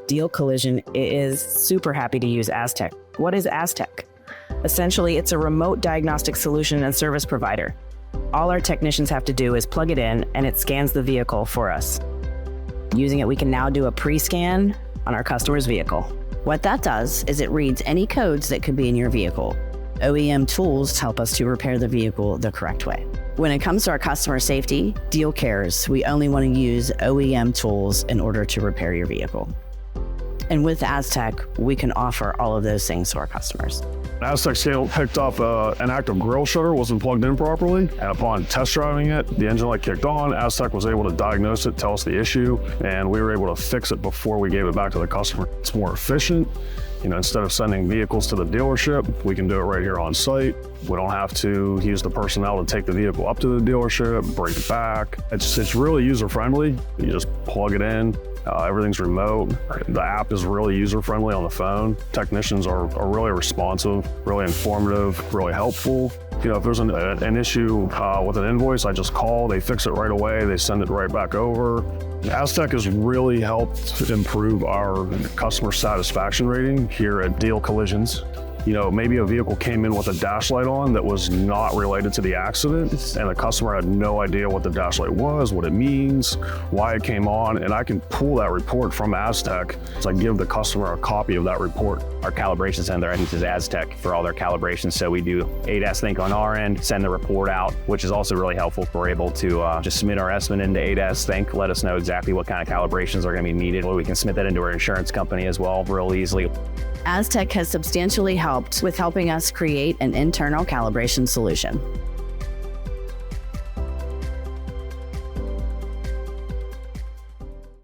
Diehl Collision is super happy to use asTech. What is asTech? Essentially, it's a remote diagnostic solution and service provider. All our technicians have to do is plug it in and it scans the vehicle for us. Using it, we can now do a pre-scan on our customer's vehicle. What that does is it reads any codes that could be in your vehicle. OEM tools help us to repair the vehicle the correct way. When it comes to our customer safety, Diehl cares. We only want to use OEM tools in order to repair your vehicle. And with asTech, we can offer all of those things to our customers. asTech scale picked up an active grill shutter wasn't plugged in properly, and upon test driving it, the engine light kicked on. asTech was able to diagnose it, tell us the issue, and we were able to fix it before we gave it back to the customer. It's more efficient. Instead of sending vehicles to the dealership, we can do it right here on site. We don't have to use the personnel to take the vehicle up to the dealership, bring it back. It's really user-friendly. You just plug it in. Everything's remote. The app is really user-friendly on the phone. Technicians are really responsive, really informative, really helpful. If there's an issue with an invoice, I just call, they fix it right away, they send it right back over. asTech has really helped improve our customer satisfaction rating here at Diehl Collisions. Maybe a vehicle came in with a dash light on that was not related to the accident, and the customer had no idea what the dash light was, what it means, why it came on, and I can pull that report from asTech. So I give the customer a copy of that report. Our calibration center uses asTech for all their calibrations, so we do ADAS Think on our end, send the report out, which is also really helpful. We're able to just submit our estimate into ADAS Think, let us know exactly what kind of calibrations are going to be needed. We can submit that into our insurance company as well real easily. asTech has substantially helped with helping us create an internal calibration solution.